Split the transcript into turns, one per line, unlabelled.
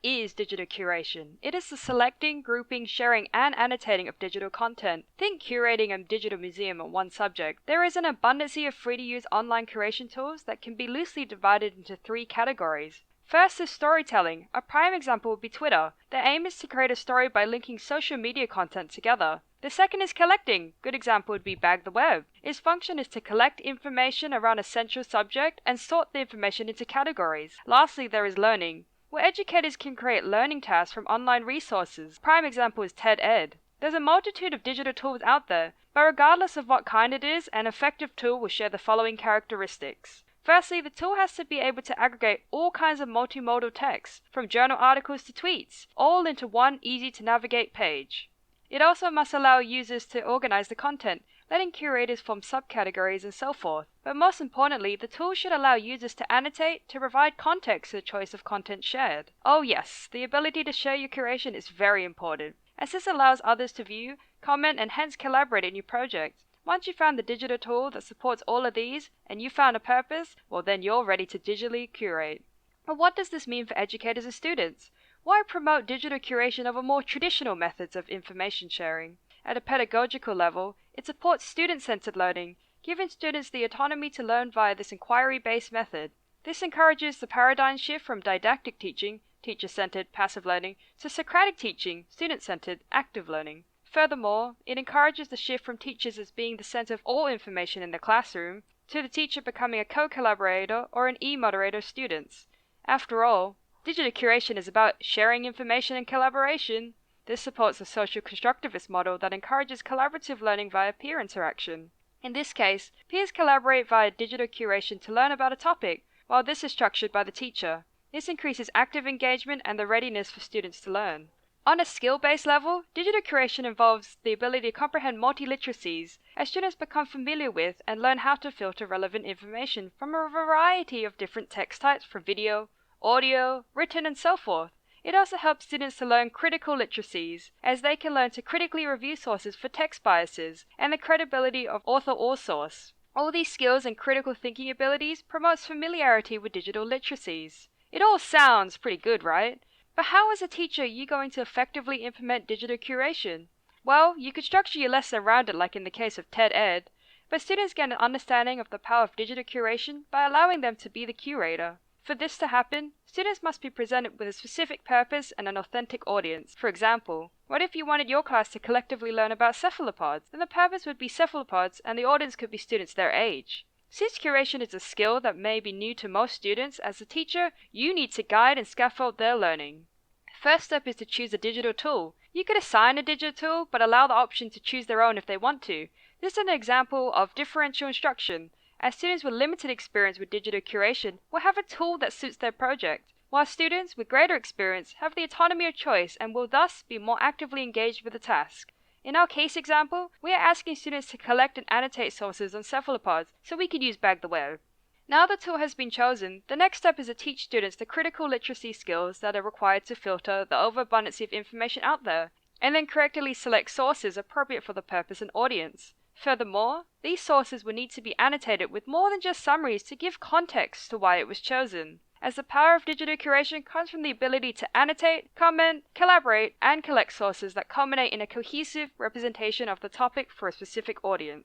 is digital curation? It is the selecting, grouping, sharing, and annotating of digital content. Think curating a digital museum on one subject. There is an abundance of free-to-use online curation tools that can be loosely divided into 3 categories. First is storytelling. A prime example would be Twitter. The aim is to create a story by linking social media content together. The second is collecting. Good example would be Bag the Web. Its function is to collect information around a central subject and sort the information into categories. Lastly, there is learning, where educators can create learning tasks from online resources. Prime example is TED-Ed. There's a multitude of digital tools out there, but regardless of what kind it is, an effective tool will share the following characteristics. Firstly, the tool has to be able to aggregate all kinds of multimodal text, from journal articles to tweets, all into one easy-to-navigate page. It also must allow users to organize the content, letting curators form subcategories and so forth. But most importantly, the tool should allow users to annotate to provide context to the choice of content shared. Oh yes, the ability to share your curation is very important, as this allows others to view, comment, and hence collaborate in your project. Once you've found the digital tool that supports all of these, and you found a purpose, well then you're ready to digitally curate. But what does this mean for educators and students? Why promote digital curation over more traditional methods of information sharing? At a pedagogical level, it supports student-centered learning, giving students the autonomy to learn via this inquiry-based method. This encourages the paradigm shift from didactic teaching, teacher-centered, passive learning, to Socratic teaching, student-centered, active learning. Furthermore, it encourages the shift from teachers as being the center of all information in the classroom, to the teacher becoming a co-collaborator or an e-moderator of students. After all, digital curation is about sharing information and collaboration. This supports a social constructivist model that encourages collaborative learning via peer interaction. In this case, peers collaborate via digital curation to learn about a topic, while this is structured by the teacher. This increases active engagement and the readiness for students to learn. On a skill-based level, digital curation involves the ability to comprehend multiliteracies, as students become familiar with and learn how to filter relevant information from a variety of different text types from video, audio, written, and so forth. It also helps students to learn critical literacies, as they can learn to critically review sources for text biases and the credibility of author or source. All these skills and critical thinking abilities promotes familiarity with digital literacies. It all sounds pretty good, right? But how as a teacher are you going to effectively implement digital curation? Well, you could structure your lesson around it like in the case of TED-Ed, but students get an understanding of the power of digital curation by allowing them to be the curator. For this to happen, students must be presented with a specific purpose and an authentic audience. For example, what if you wanted your class to collectively learn about cephalopods? Then the purpose would be cephalopods and the audience could be students their age. Since curation is a skill that may be new to most students, as a teacher, you need to guide and scaffold their learning. First step is to choose a digital tool. You could assign a digital tool, but allow the option to choose their own if they want to. This is an example of differential instruction, as students with limited experience with digital curation will have a tool that suits their project, while students with greater experience have the autonomy of choice and will thus be more actively engaged with the task. In our case example, we are asking students to collect and annotate sources on cephalopods so we could use Bag the Web. Now the tool has been chosen, the next step is to teach students the critical literacy skills that are required to filter the overabundance of information out there, and then correctly select sources appropriate for the purpose and audience. Furthermore, these sources will need to be annotated with more than just summaries to give context to why it was chosen, as the power of digital curation comes from the ability to annotate, comment, collaborate, and collect sources that culminate in a cohesive representation of the topic for a specific audience.